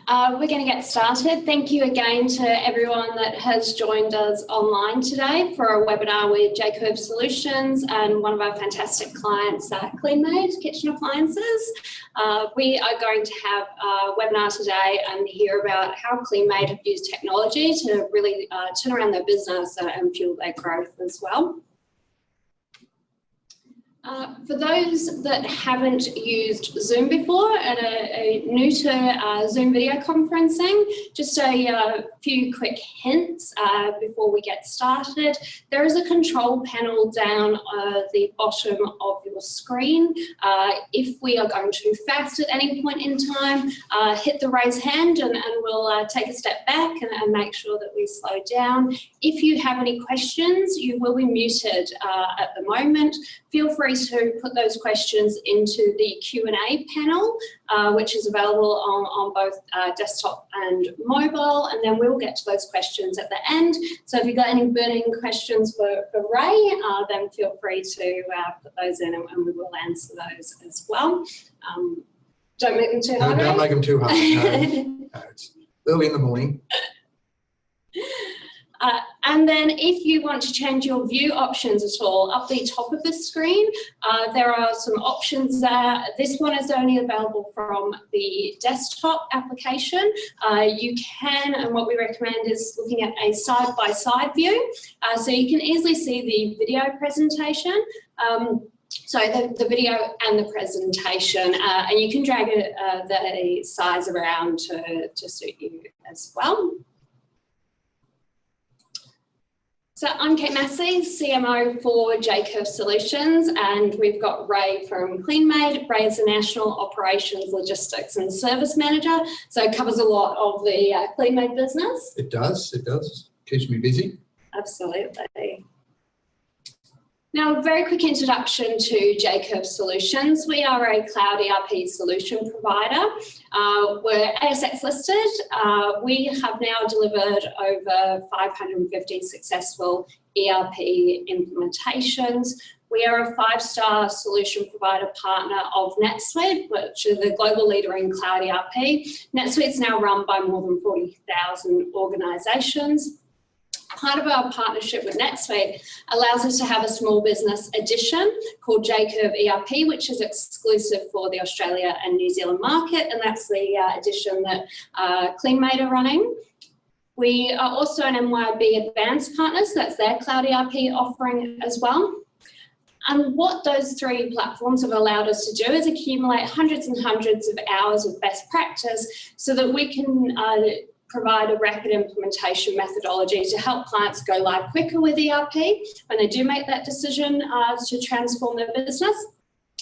We're going to get started. Thank you again to everyone that has joined us online today for a webinar with JCurve Solutions and one of our fantastic clients, Kleenmaid Kitchen Appliances. We are going to have a webinar today and hear about how Kleenmaid have used technology to really turn around their business and fuel their growth as well. For those that haven't used Zoom before and are new to Zoom video conferencing, just a few quick hints before we get started. There is a control panel down the bottom of your screen. If we are going too fast at any point in time, hit the raise hand and we'll take a step back and make sure that we slow down. If you have any questions, you will be muted at the moment. Feel free to put those questions into the Q&A panel, which is available on both desktop and mobile, and then we'll get to those questions at the end. So if you've got any burning questions for Ray, then feel free to put those in and we will answer those as well. Don't make them too hard. No, don't make them too hard. No, it's early in the morning. And then if you want to change your view options at all, up the top of the screen, there are some options there. This one is only available from the desktop application. You can, and what we recommend is looking at a side-by-side view. So you can easily see the video presentation. So the video and the presentation, and you can drag the size around to suit you as well. So I'm Kate Massey, CMO for JCurve Solutions, and we've got Ray from Kleenmaid. Ray is the National Operations, Logistics and Service Manager, so it covers a lot of the Kleenmaid business. It does, it does. Keeps me busy. Absolutely. Now, a very quick introduction to JCurve Solutions. We are a cloud ERP solution provider. We're ASX listed. We have now delivered over 550 successful ERP implementations. We are a 5-star solution provider partner of NetSuite, which is the global leader in cloud ERP. NetSuite's now run by more than 40,000 organisations. Part of our partnership with NetSuite allows us to have a small business edition called JCurve ERP, which is exclusive for the Australia and New Zealand market, and that's the edition that Kleenmaid are running. We are also an MYOB Advanced partner, so that's their cloud ERP offering as well. And what those 3 platforms have allowed us to do is accumulate hundreds and hundreds of hours of best practice so that we can provide a rapid implementation methodology to help clients go live quicker with ERP when they do make that decision to transform their business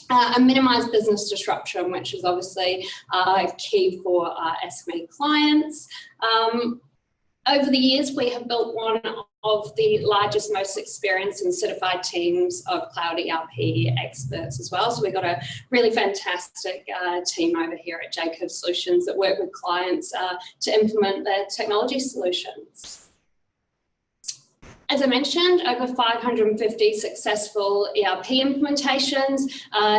and minimise business disruption, which is obviously key for SME clients. Over the years, we have built one of the largest, most experienced and certified teams of cloud ERP experts as well. So we've got a really fantastic team over here at JCurve Solutions that work with clients to implement their technology solutions. As I mentioned, over 550 successful ERP implementations.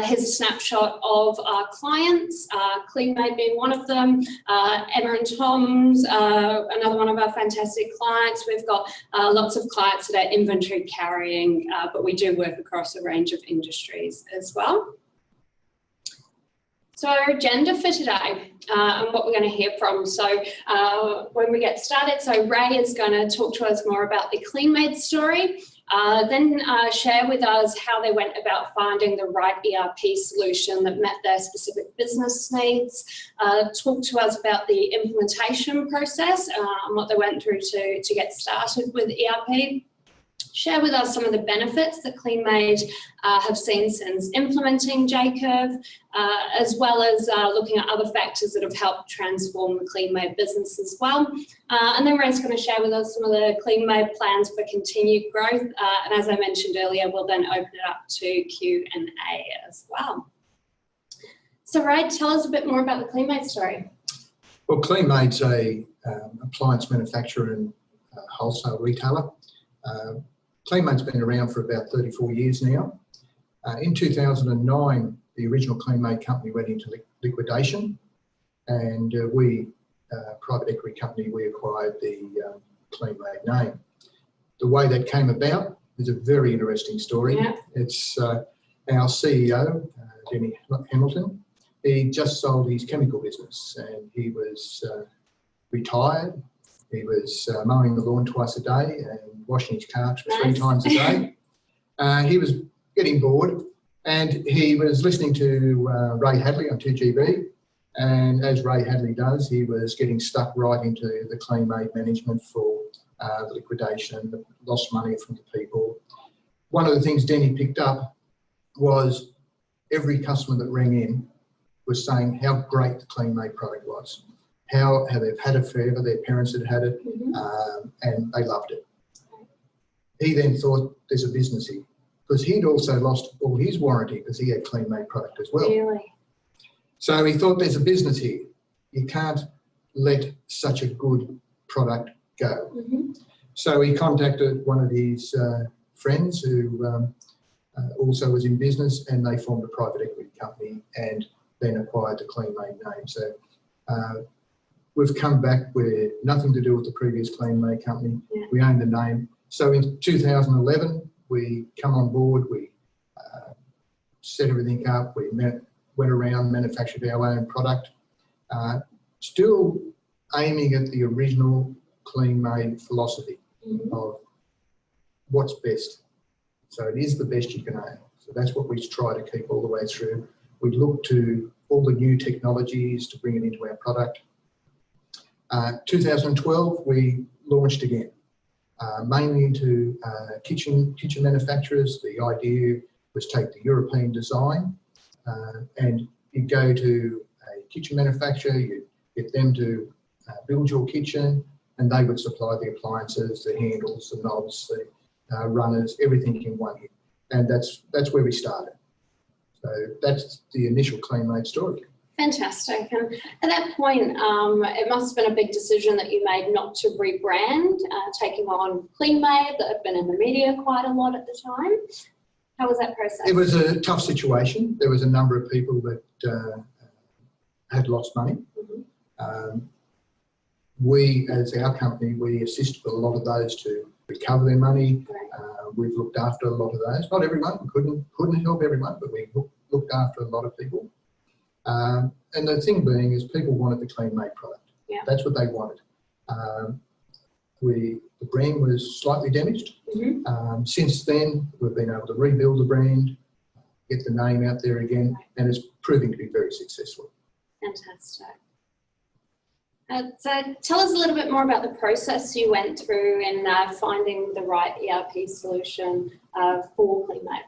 Here's a snapshot of our clients, Kleenmaid being one of them, Emma and Tom's, another one of our fantastic clients. We've got lots of clients that are inventory carrying, but we do work across a range of industries as well. So our agenda for today and what we're going to hear from. So when we get started, so Ray is going to talk to us more about the Kleenmaid story, then share with us how they went about finding the right ERP solution that met their specific business needs, talk to us about the implementation process and what they went through to get started with ERP. Share with us some of the benefits that Kleenmaid have seen since implementing JCurve, as well as looking at other factors that have helped transform the Kleenmaid business as well. And then Ray's going to share with us some of the Kleenmaid plans for continued growth. And as I mentioned earlier, we'll then open it up to Q&A as well. So Ray, tell us a bit more about the Kleenmaid story. Well, Kleenmaid's a appliance manufacturer and wholesale retailer. Kleenmaid's been around for about 34 years now. In 2009, the original Kleenmaid company went into liquidation, and we private equity company, we acquired the Kleenmaid name. The way that came about is a very interesting story. Yeah. It's our CEO, Denny Hamilton. He just sold his chemical business and he was retired. He was mowing the lawn twice a day and washing his car 3 times a day. He was getting bored and he was listening to Ray Hadley on 2GB. And as Ray Hadley does, he was getting stuck right into the Kleenmaid management for the liquidation, the lost money from the people. One of the things Denny picked up was every customer that rang in was saying how great the Kleenmaid product was, how they've had it forever, their parents had had it, and they loved it. He then thought there's a business here because he'd also lost all his warranty because he had Kleenmaid product as well. Really? So he thought there's a business here. You can't let such a good product go. So he contacted one of his friends who also was in business, and they formed a private equity company and then acquired the Kleenmaid name. So we've come back. We're nothing to do with the previous Kleenmaid company. Yeah. We own the name. So in 2011, we come on board. We set everything up. We went around, manufactured our own product, still aiming at the original Kleenmaid philosophy of what's best. So it is the best you can own. So that's what we try to keep all the way through. We look to all the new technologies to bring it into our product. 2012, we launched again, mainly into kitchen manufacturers. The idea was take the European design and you go to a kitchen manufacturer, you get them to build your kitchen, and they would supply the appliances, the handles, the knobs, the runners, everything in one hit. And that's where we started. So that's the initial Kleenmaid story. Fantastic. And at that point, it must have been a big decision that you made not to rebrand, taking on Kleenmaid that had been in the media quite a lot at the time. How was that process? It was a tough situation. There was a number of people that had lost money. We, as our company, we assisted a lot of those to recover their money. We've looked after a lot of those. Not everyone. We couldn't help everyone, but we looked after a lot of people. And the thing being is people wanted the Kleenmaid product. Yeah. That's what they wanted. The brand was slightly damaged. Since then, we've been able to rebuild the brand, get the name out there again, and it's proving to be very successful. Fantastic. So tell us a little bit more about the process you went through in finding the right ERP solution for Kleenmaid.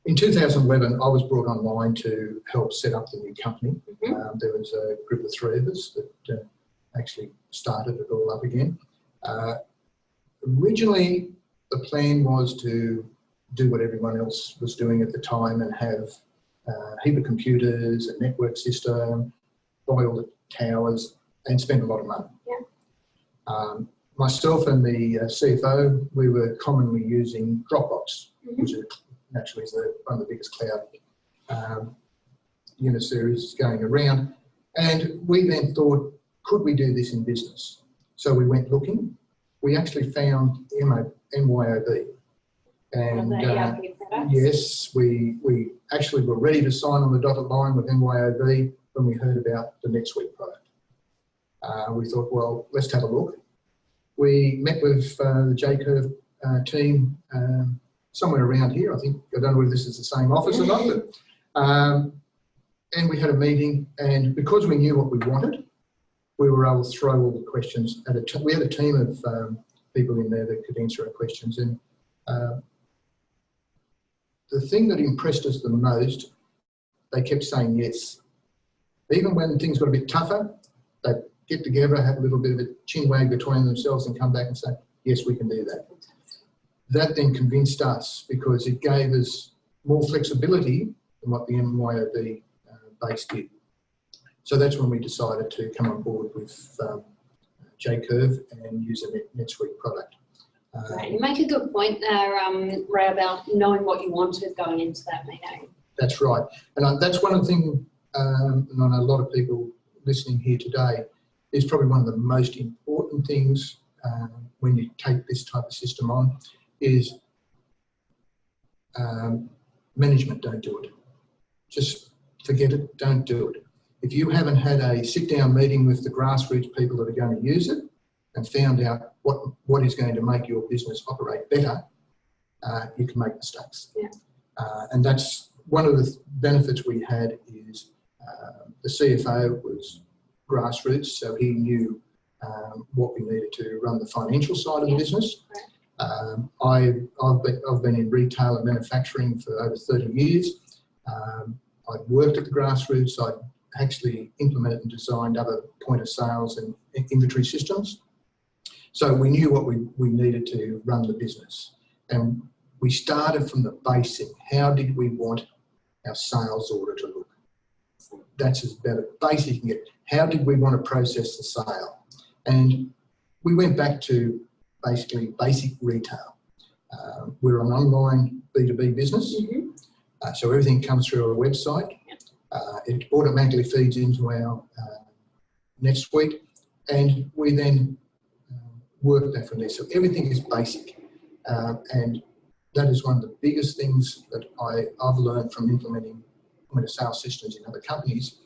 In 2011, I was brought online to help set up the new company. There was a group of 3 of us that actually started it all up again. Originally, the plan was to do what everyone else was doing at the time and have a heap of computers, a network system, buy all the towers, and spend a lot of money. Yeah. Myself and the CFO, we were commonly using Dropbox, which is naturally one of the biggest cloud unit series going around. And we then thought, could we do this in business? So we went looking. We actually found MYOB. And yes, we actually were ready to sign on the dotted line with MYOB when we heard about the NetSuite product. We thought, well, let's have a look. We met with the JCurve team somewhere around here. I don't know whether this is the same office or not, but, and we had a meeting, and because we knew what we wanted, we were able to throw all the questions at we had a team of people in there that could answer our questions. And the thing that impressed us the most, they kept saying yes. Even when things got a bit tougher, they'd get together, have a little bit of a chin wag between themselves and come back and say, yes, we can do that. That then convinced us because it gave us more flexibility than what the MYOB base did. So that's when we decided to come on board with JCurve and use a NetSuite product. Right. You make a good point there, Ray, about knowing what you wanted going into that meeting. That's right. And that's one of the things, and I know a lot of people listening here today, is probably one of the most important things when you take this type of system on, is management don't do it. Just forget it, don't do it. If you haven't had a sit-down meeting with the grassroots people that are going to use it and found out what is going to make your business operate better, you can make mistakes. Yeah. And that's one of the benefits we had is the CFO was grassroots, so he knew what we needed to run the financial side of the business. Right. I've been in retail and manufacturing for over 30 years. I'd worked at the grassroots. I'd actually implemented and designed other point of sales and inventory systems. So we knew what we needed to run the business. And we started from the basic. How did we want our sales order to look? That's as better basic you can get. How did we want to process the sale? And we went back to basically basic retail. We're an online B2B business. Mm-hmm. So everything comes through our website. It automatically feeds into our NetSuite, and we then work that from there. So everything is basic. And that is one of the biggest things that I've learned from implementing point of sale systems in other companies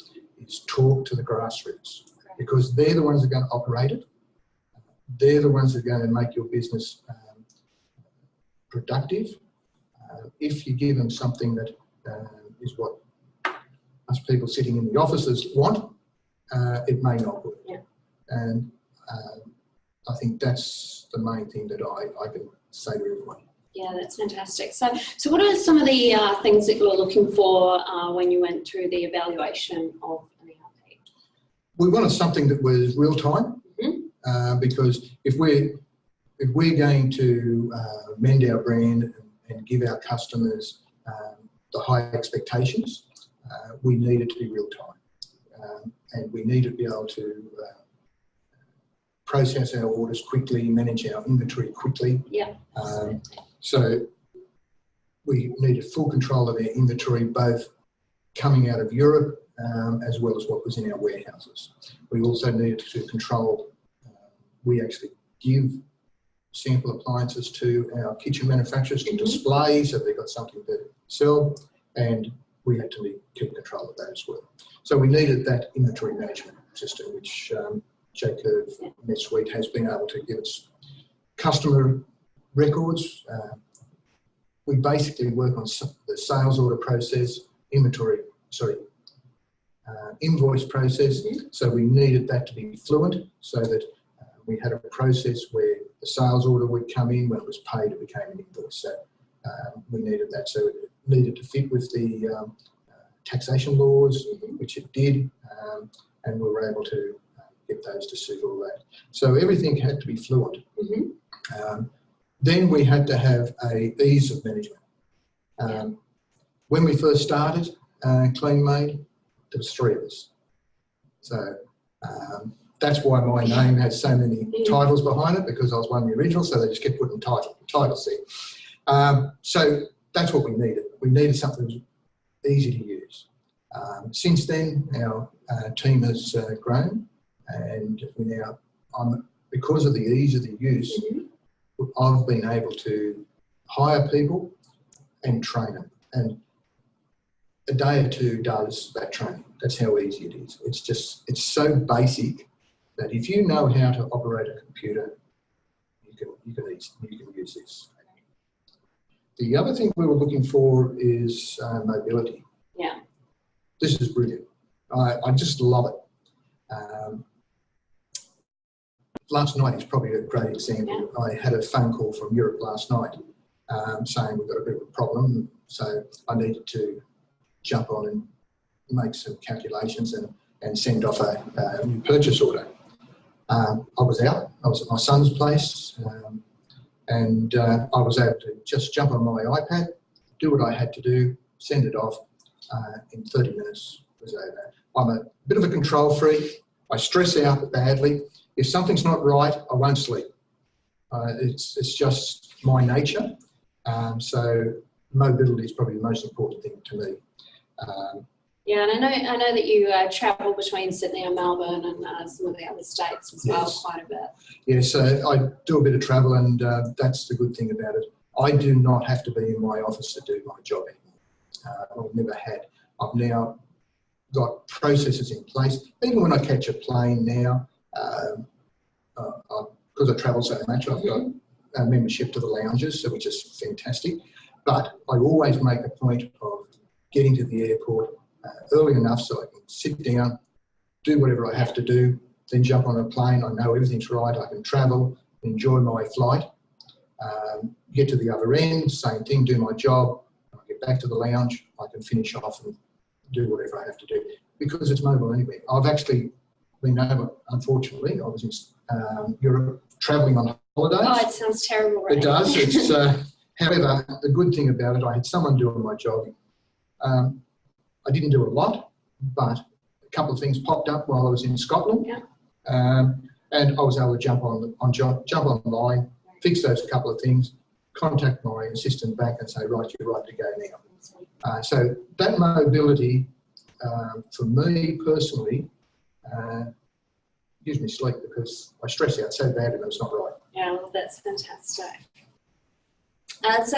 is talk to the grassroots, because they're the ones that are going to operate it. They're the ones that are going to make your business productive. If you give them something that is what us people sitting in the offices want, it may not work. Yeah. And I think that's the main thing that I can say to everyone. Yeah, that's fantastic. So what are some of the things that you were looking for when you went through the evaluation of an ERP? We wanted something that was real time, mm-hmm. Because if we're going to mend our brand and give our customers the high expectations, we need it to be real time, and we need to be able to process our orders quickly, manage our inventory quickly. Yeah. So we needed full control of our inventory, both coming out of Europe as well as what was in our warehouses. We also needed to control, we actually give sample appliances to our kitchen manufacturers to mm-hmm. display, so they've got something to sell, and we had to keep control of that as well. So we needed that inventory management system, which JCurve NetSuite has been able to give us customer records. We basically work on the sales order process, invoice process. Mm-hmm. So we needed that to be fluent, so that we had a process where the sales order would come in, when it was paid, it became an invoice. So we needed that. So it needed to fit with the taxation laws, mm-hmm. which it did, and we were able to get those to suit all that. So everything had to be fluent. Mm-hmm. Then we had to have a ease of management. When we first started Kleenmaid, there was 3 of us. So that's why my name has so many titles behind it, because I was one of the originals, so they just kept putting titles there. So that's what we needed. We needed something that was easy to use. Since then, our team has grown, and because of the ease of the use, mm-hmm. I've been able to hire people and train them. And a day or 2 does that training. That's how easy it is. It's so basic that if you know how to operate a computer, you can use this. The other thing we were looking for is mobility. Yeah. This is brilliant. I just love it. Last night is probably a great example. Yeah. I had a phone call from Europe last night saying we've got a bit of a problem, so I needed to jump on and make some calculations and send off a new purchase order. I was out. I was at my son's place, and I was able to just jump on my iPad, do what I had to do, send it off. In 30 minutes, it was over. I'm a bit of a control freak. I stress out badly. If something's not right, I won't sleep. It's just my nature. So mobility is probably the most important thing to me. Yeah, and I know that you travel between Sydney and Melbourne and some of the other states as well, quite a bit. Yeah, so I do a bit of travel, and that's the good thing about it. I do not have to be in my office to do my job anymore. I've never had. I've now got processes in place. Even when I catch a plane now, because I travel so much, I've got a membership to the lounges, so which is fantastic. But I always make a point of getting to the airport early enough so I can sit down, do whatever I have to do, then jump on a plane. I know everything's right. I can travel, enjoy my flight, get to the other end, same thing, do my job. I get back to the lounge, I can finish off and do whatever I have to do because it's mobile anyway. I've actually been over, unfortunately, I was in Europe travelling on holidays. Oh, it sounds terrible, right? It does. It's, however, the good thing about it, I had someone doing my job. I didn't do a lot, but a couple of things popped up while I was in Scotland, and I was able to jump online, fix those couple of things, contact my assistant back and say, right, you're right to go now. So that mobility, for me personally, gives me sleep because I stress out so bad and it's not right. Yeah, well, that's fantastic. So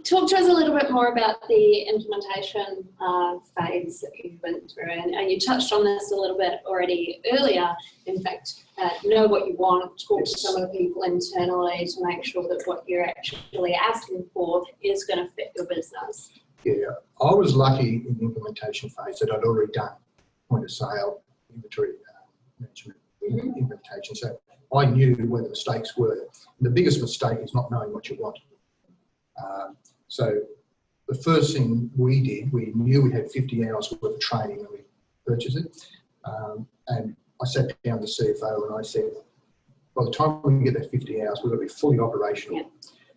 talk to us a little bit more about the implementation phase that you've been through, and you touched on this a little bit already earlier. In fact, know what you want, talk to some of the people internally to make sure that what you're actually asking for is going to fit your business. Yeah, I was lucky in the implementation phase that I'd already done point of sale, inventory management implementation, so I knew where the mistakes were. And the biggest mistake is not knowing what you want. So the first thing we did, we knew we had 50 hours worth of training when we purchased it. And I sat down with the CFO and I said, by the time we get that 50 hours, we're going to be fully operational. Yeah.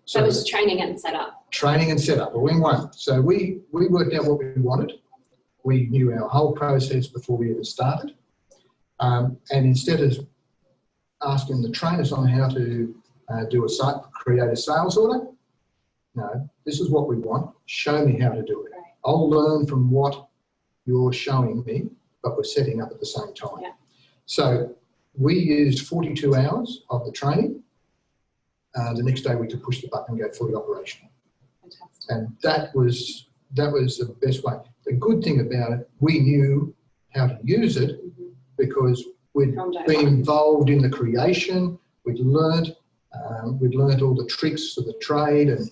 So it was training and setup. Training and setup, all in one. So we worked out what we wanted. We knew our whole process before we even started. And instead of asking the trainers on how to create a sales order, no, this is what we want. Show me how to do it. Right. I'll learn from what you're showing me, but we're setting up at the same time. Yeah. So we used 42 hours of the training. The next day we could push the button and go fully operational. Fantastic. And that was the best way. The good thing about it, we knew how to use it because we'd been involved in the creation. We'd learned all the tricks of the trade, and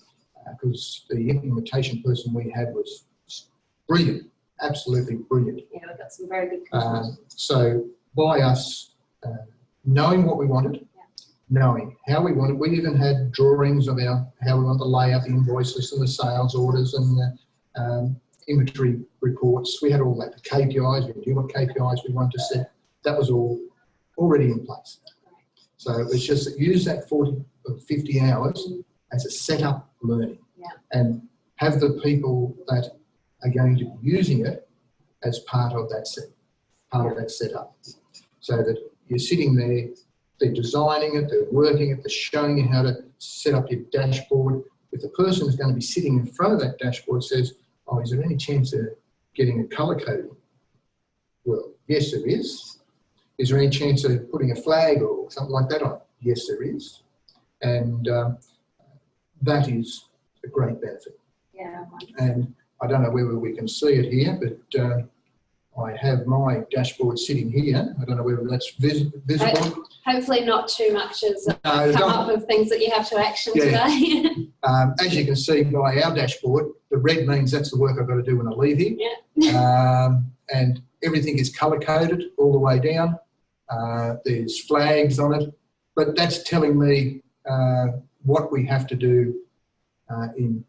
because the implementation person we had was brilliant, absolutely brilliant. Yeah, we got some very good content. So by us knowing what we wanted, knowing how we wanted, we even had drawings of how we want to lay out the invoice list and the sales orders and the inventory reports. We had all that, the KPIs, we knew what KPIs we wanted to set. That was all already in place. So it was just use that 40 or 50 hours as a setup learning, and have the people that are going to be using it as part of that setup, so that you're sitting there, they're designing it, they're working it, they're showing you how to set up your dashboard. If the person is going to be sitting in front of that dashboard says, oh, is there any chance of getting a colour coding? Well, yes, there is. Is there any chance of putting a flag or something like that on? Yes, there is. And that is a great benefit. Yeah. And I don't know whether we can see it here, but I have my dashboard sitting here. I don't know whether that's visible. Hopefully not too much as come up with things that you have to action today. As you can see by our dashboard, the red means that's the work I've got to do when I leave here. Yeah. And everything is colour-coded all the way down. There's flags on it, but that's telling me what we have to do in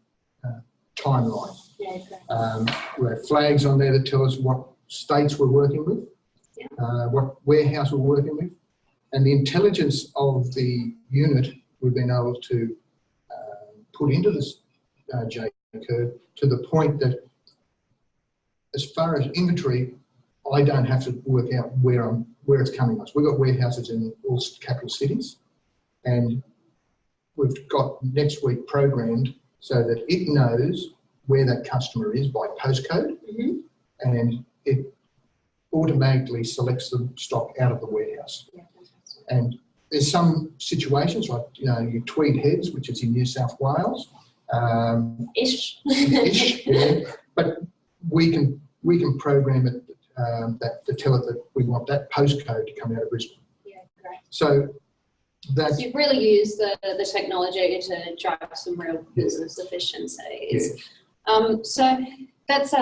timeline. Yeah, exactly. We have flags on there that tell us what states we're working with, what warehouse we're working with, and the intelligence of the unit we've been able to put into this JCurve to the point that as far as inventory, I don't have to work out where it's coming from. We've got warehouses in all capital cities, and we've got NetSuite programmed so that it knows where that customer is by postcode, and it automatically selects the stock out of the warehouse. Yeah, fantastic. And there's some situations like, your Tweed Heads, which is in New South Wales. Ish. Ish, yeah. But we can program it to tell it that we want that postcode to come out of Brisbane. Yeah, great. So So you've really used the technology to drive some real business efficiencies. Yeah. So that's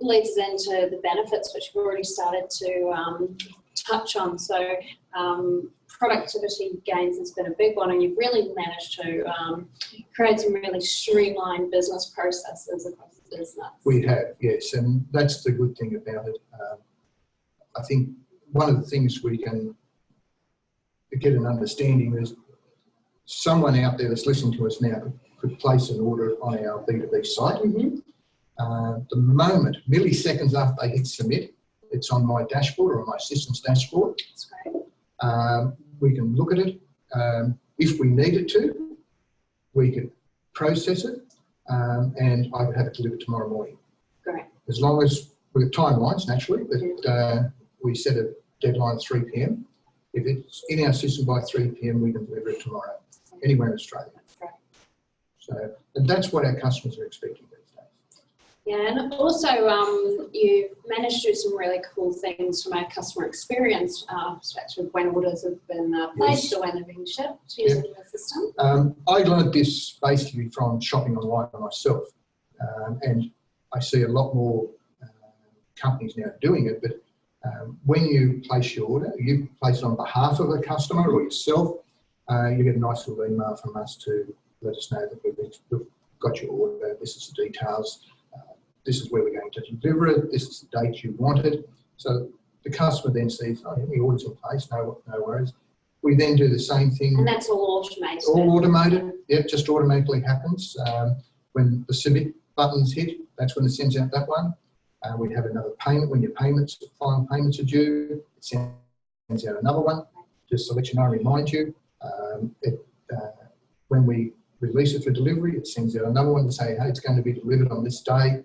leads us into the benefits, which we've already started to touch on. So productivity gains has been a big one, and you've really managed to create some really streamlined business processes across the business. We have, yes, and that's the good thing about it. I think one of the things we can get an understanding is someone out there that's listening to us now could place an order on our B2B site. Mm-hmm. The moment, milliseconds after they hit submit, it's on my dashboard or on my system's dashboard. That's great. We can look at it. If we needed to, we could process it, and I could have it delivered tomorrow morning. Great. As long as we've got timelines, naturally, but we set a deadline at 3 p.m. If it's in our system by 3 p.m, we can deliver it tomorrow, anywhere in Australia. That's great. So, and that's what our customers are expecting these days. Yeah, and also you've managed to do some really cool things from a customer experience perspective when orders have been placed or when they're being shipped using the system. I learned this basically from shopping online myself, and I see a lot more companies now doing it, but when you place your order, you place it on behalf of a customer or yourself, you get a nice little email from us to let us know that we've got your order, this is the details, this is where we're going to deliver it, this is the date you want it. So the customer then sees, oh, the order's in place, no worries. We then do the same thing. And that's all automated. All automated, yeah, just automatically happens. When the submit buttons hit, that's when it sends out that one. We have another payment. When your final payments are due, it sends out another one, just to let you know, remind you. When we release it for delivery, it sends out another one to say, hey, it's going to be delivered on this day,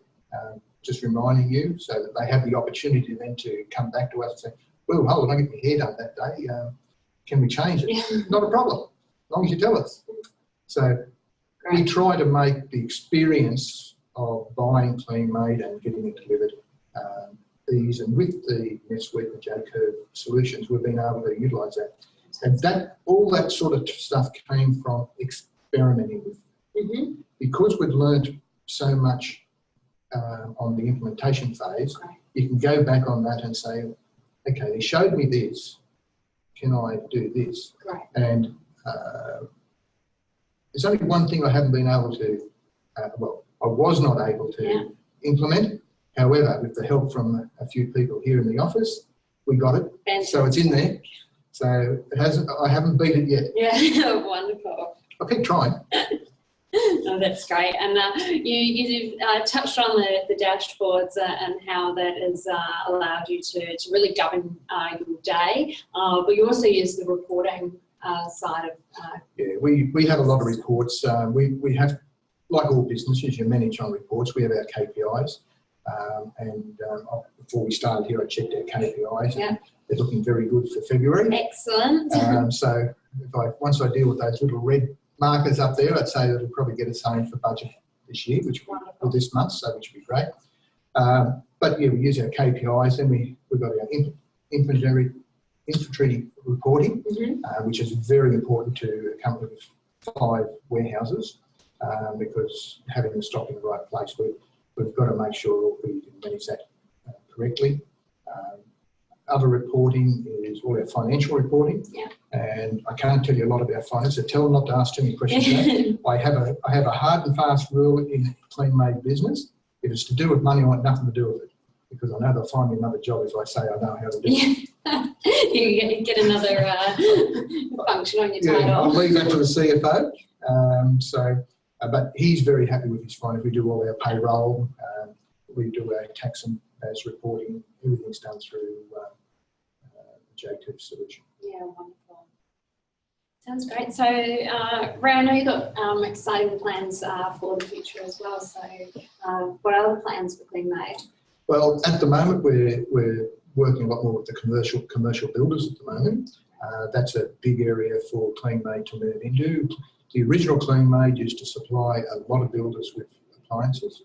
just reminding you, so that they have the opportunity then to come back to us and say, well, hold on, I get my hair done that day. Can we change it? Yeah. Not a problem, as long as you tell us. So Great. we try to make the experience of buying Kleenmaid and getting it delivered ease, and with the NetSuite and JCurve Solutions, we've been able to utilise that. And that all that sort of stuff came from experimenting with. Mm-hmm. Because we've learned so much on the implementation phase, Great. you can go back on that and say, okay, he showed me this, can I do this? Great. And there's only one thing I haven't been able to, I was not able to implement. However, with the help from a few people here in the office, we got it. Fantastic. So it's in there. So it hasn't. I haven't beat it yet. Yeah, wonderful. I keep trying. Oh, that's great. And you touched on the dashboards and how that has allowed you to really govern your day, but you also use the reporting side of... Yeah, we have a lot of reports. We have, like all businesses, you manage on reports. We have our KPIs. Before we started here, I checked our KPIs. And they're looking very good for February. Excellent. So once I deal with those little red markers up there, I'd say that'll probably get us home for budget this year, or this month, so which would be great. But yeah, we use our KPIs, and we've got our inventory reporting, which is very important to a company with 5 warehouses, because having the stock in the right place, we've got to make sure we manage that correctly. Other reporting is all our financial reporting, and I can't tell you a lot about finance, so tell them not to ask too many questions. I have a hard and fast rule in Kleenmaid business. If it's to do with money, I want nothing to do with it, because I know they'll find me another job if I say I know how to do it. You get another function on your title. Yeah, I'll leave that to the CFO. But he's very happy with his finance. We do all our payroll, we do our tax and as reporting. Everything's done through JCurve Solution. Yeah, wonderful. Sounds great. So, Ray, I know you've got exciting plans for the future as well. So, what are the plans for Kleenmaid? Well, at the moment, we're working a lot more with the commercial builders at the moment. That's a big area for Kleenmaid to move into. The original Kleenmaid used to supply a lot of builders with appliances,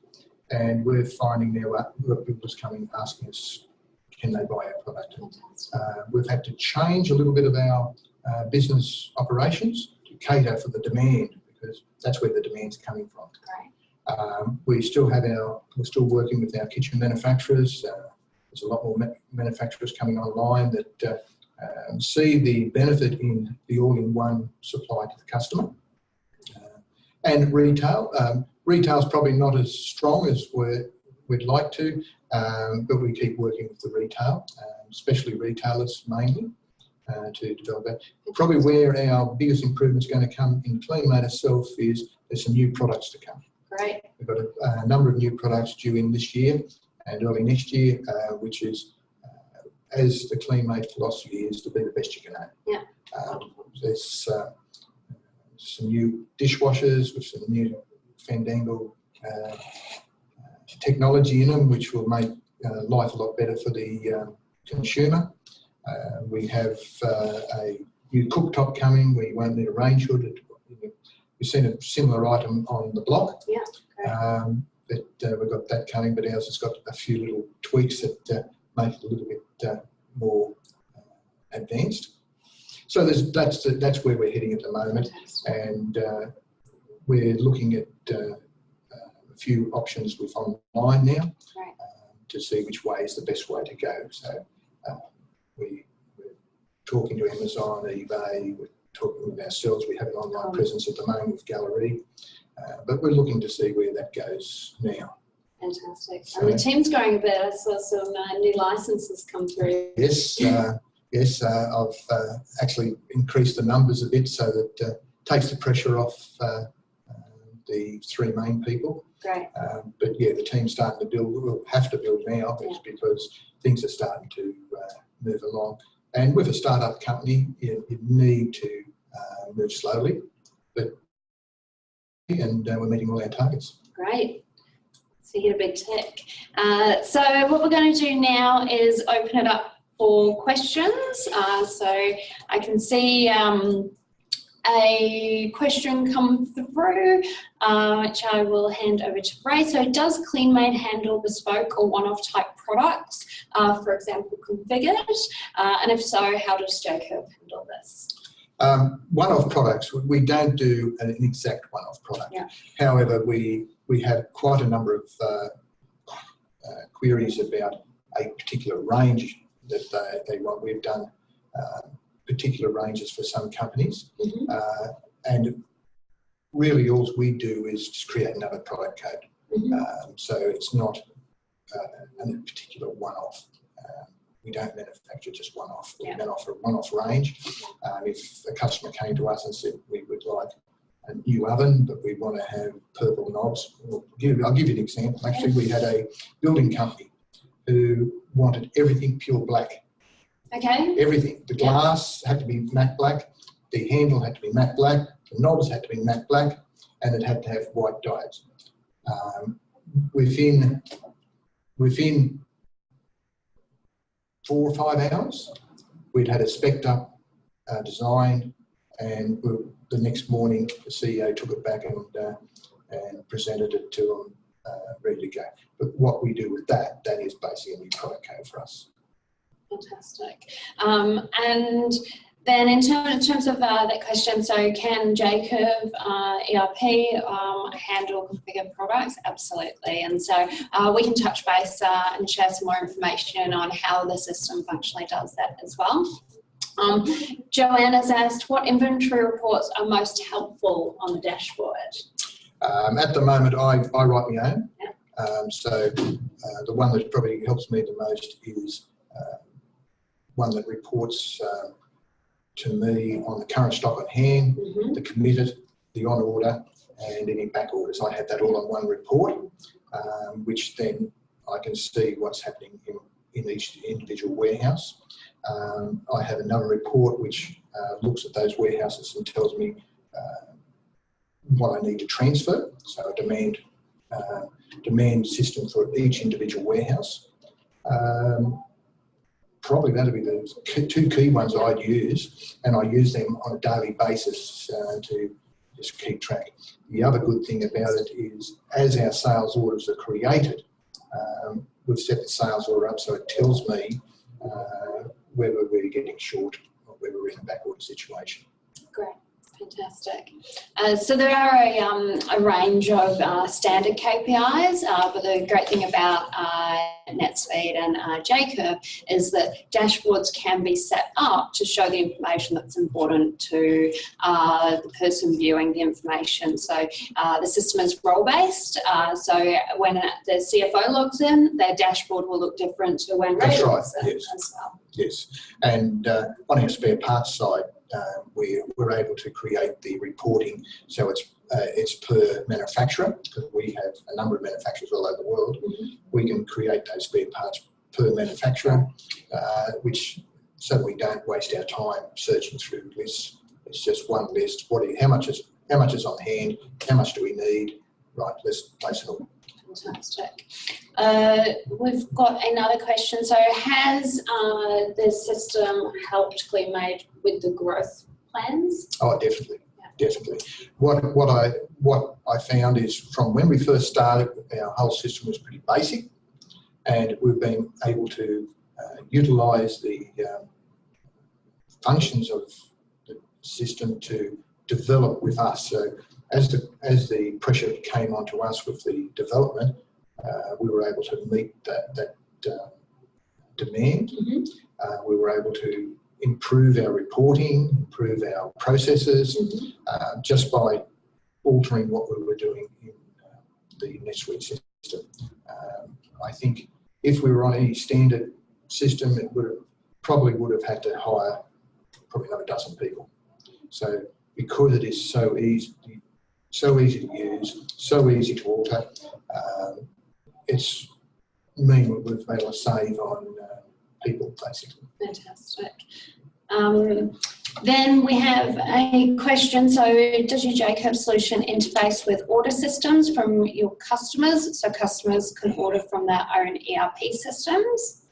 and we're finding now builders coming asking us, can they buy our product? We've had to change a little bit of our business operations to cater for the demand, because that's where the demand's coming from. Great. We're still working with our kitchen manufacturers. There's a lot more manufacturers coming online that see the benefit in the all-in-one supply to the customer. And retail. Retail's probably not as strong as we'd like to, but we keep working with the retail, especially retailers mainly, to develop that. Probably where our biggest improvement is going to come in Kleenmaid itself is there's some new products to come. Great. We've got a number of new products due in this year and early next year, which is, as the Kleenmaid philosophy is, to be the best you can own. Yeah. There's some new dishwashers with some new Fandangle technology in them, which will make life a lot better for the consumer. We have a new cooktop coming where you won't need a range hood. We've seen a similar item on the block. Yeah. Great. We've got that coming, but ours has got a few little tweaks that make it a little bit more advanced. So that's where we're heading at the moment, and we're looking at a few options with online now to see which way is the best way to go. So we're talking to Amazon, eBay, we're talking with ourselves. We have an online presence at the moment with Gallery, but we're looking to see where that goes now. Fantastic. So, and the team's growing a bit. I saw some new licenses come through. Yes. Yes, I've actually increased the numbers a bit so that takes the pressure off the three main people. Great. But yeah, the team's starting to build. We'll have to build now because things are starting to move along. And with a startup company, you need to move slowly. And we're meeting all our targets. Great. So you get a big tick. So what we're going to do now is open it up for questions. So I can see a question come through, which I will hand over to Ray. So does Kleenmaid handle bespoke or one-off type products, for example, configured? And if so, how does JCurve handle this? One-off products, we don't do an exact one-off product. Yeah. However, we have quite a number of queries about a particular range that they want. We've done particular ranges for some companies, and really all we do is just create another product code. So it's not a particular one-off. We don't manufacture just one-off. We manufacture a one-off range. If a customer came to us and said we would like a new oven, but we want to have purple knobs, I'll give you an example. Actually, we had a building company who wanted everything pure black. Okay. Everything. The glass had to be matte black, the handle had to be matte black, the knobs had to be matte black, and it had to have white diodes. Within 4 or 5 hours, we'd had a spec'd up design, and the next morning the CEO took it back and presented it to them ready to go. But what we do with that is basically a new product code for us. Fantastic. And then in terms of that question, so can JCurve ERP handle configured products? Absolutely. And so we can touch base and share some more information on how the system functionally does that as well. Joanne has asked, what inventory reports are most helpful on the dashboard? At the moment, I write my own. So the one that probably helps me the most is one that reports to me on the current stock on hand, the committed, the on order, and any back orders. I have that all on one report, which then I can see what's happening in each individual warehouse. I have another report which looks at those warehouses and tells me what I need to transfer. So a demand system for each individual warehouse. Probably that'd be the two key ones I'd use, and I use them on a daily basis to just keep track. The other good thing about it is, as our sales orders are created, we've set the sales order up so it tells me whether we're getting short or whether we're in a back order situation. Great. Fantastic. So there are a range of standard KPIs, but the great thing about NetSuite and JCurve is that dashboards can be set up to show the information that's important to the person viewing the information. So the system is role-based, so when the CFO logs in, their dashboard will look different to when Ray logs in as well. Yes, and on our spare parts side, we're able to create the reporting so it's per manufacturer, because we have a number of manufacturers all over the world. We can create those spare parts per manufacturer, which so we don't waste our time searching through lists. It's just one list. How much is on hand? How much do we need? Right, let's place it all. Fantastic. We've got another question. So has the system helped Kleenmaid with the growth plans? Oh, definitely. Definitely. What I found is, from when we first started, our whole system was pretty basic, and we've been able to utilise the functions of the system to develop with us. So as the pressure came onto us with the development, we were able to meet that demand. We were able to improve our reporting, improve our processes, just by altering what we were doing in the NetSuite system. I think if we were on any standard system, it probably would have had to hire probably another dozen people. So because it is so easy to use, so easy to alter, it's mean we've been able to save on people, basically. Fantastic. Then we have a question. So does your JCurve solution interface with order systems from your customers, so customers can order from their own ERP systems?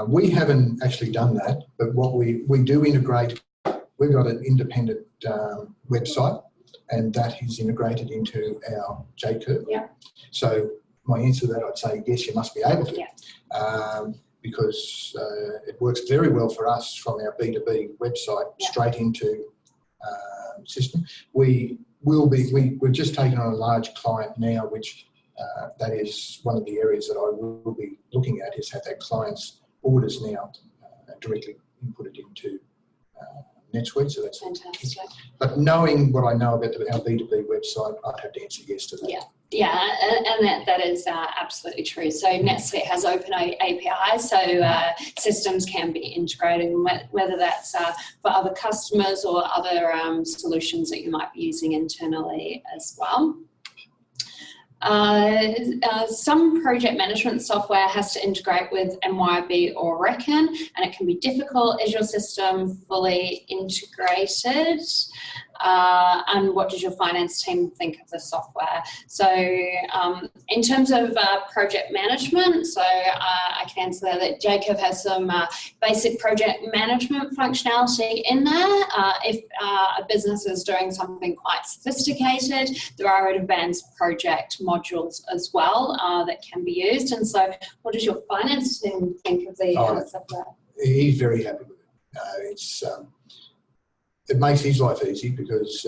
We haven't actually done that, but what we do integrate, we've got an independent website, and that is integrated into our JCurve. Yeah. So my answer to that, I'd say yes, you must be able to. Yeah. Because it works very well for us from our B2B website straight into system. We've just taken on a large client now, which that is one of the areas that I will be looking at, is have that client's orders now directly inputted into NetSuite. So that's fantastic. But knowing what I know about our B2B website, I'd have to answer yes to that. Yeah. Yeah, and that is absolutely true. So NetSuite has open APIs, so systems can be integrated, whether that's for other customers or other solutions that you might be using internally as well. Some project management software has to integrate with MYOB or Reckon, and it can be difficult. Is your system fully integrated? And what does your finance team think of the software? So in terms of project management, so I can answer that JCurve has some basic project management functionality in there. If a business is doing something quite sophisticated, there are advanced project modules as well that can be used. And so what does your finance team think of the software? He's very happy with it. It makes his life easy because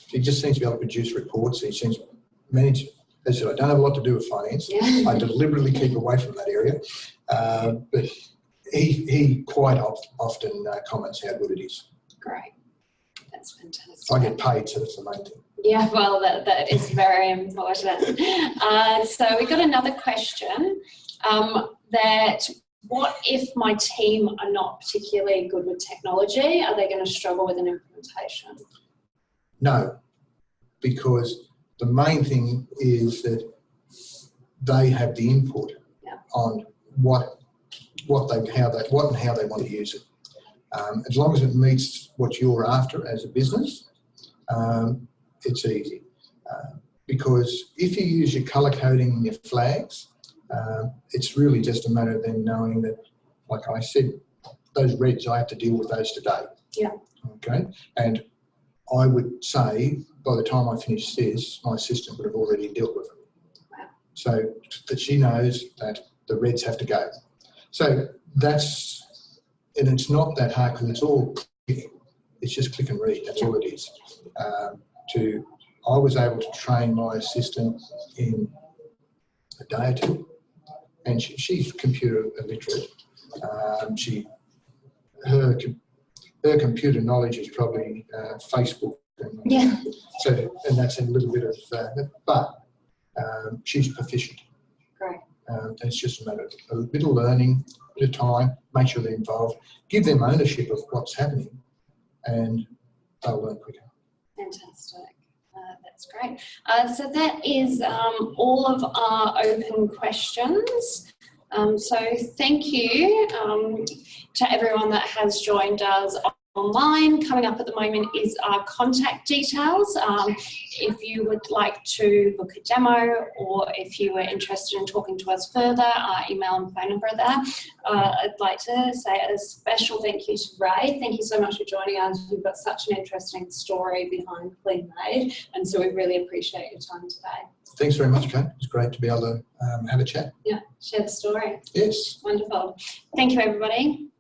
he just seems to be able to produce reports. He seems to manage. As I said, I don't have a lot to do with finance. Yeah. I deliberately keep away from that area. But he quite often comments how good it is. Great. That's fantastic. I get paid, so that's the main thing. Yeah, well, that is very important. So we've got another question that... What if my team are not particularly good with technology? Are they going to struggle with an implementation? No, because the main thing is that they have the input on how they want to use it. As long as it meets what you're after as a business, it's easy. because if you use your colour coding and your flags, it's really just a matter of them knowing that, like I said, those reds, I have to deal with those today. Yeah. Okay. And I would say by the time I finish this, my assistant would have already dealt with them. Wow. So that she knows that the reds have to go. So that's, and it's not that hard because it's all clicking. It's just click and read. That's all it is. I was able to train my assistant in a day or two, and she's computer illiterate. Her computer knowledge is probably Facebook. And that's a little bit of, but she's proficient. Great. It's just a matter of a bit of learning, a bit of time, make sure they're involved, give them ownership of what's happening, and they'll learn quicker. Fantastic. That's great. So that is all of our open questions. So thank you to everyone that has joined us online. Coming up at the moment is our contact details. If you would like to book a demo, or if you were interested in talking to us further, our email and phone number are there. I'd like to say a special thank you to Ray. Thank you so much for joining us. You've got such an interesting story behind Kleenmaid, and so we really appreciate your time today. Thanks very much, Kate. It's great to be able to have a chat. Yeah, share the story. Yes. Wonderful. Thank you, everybody.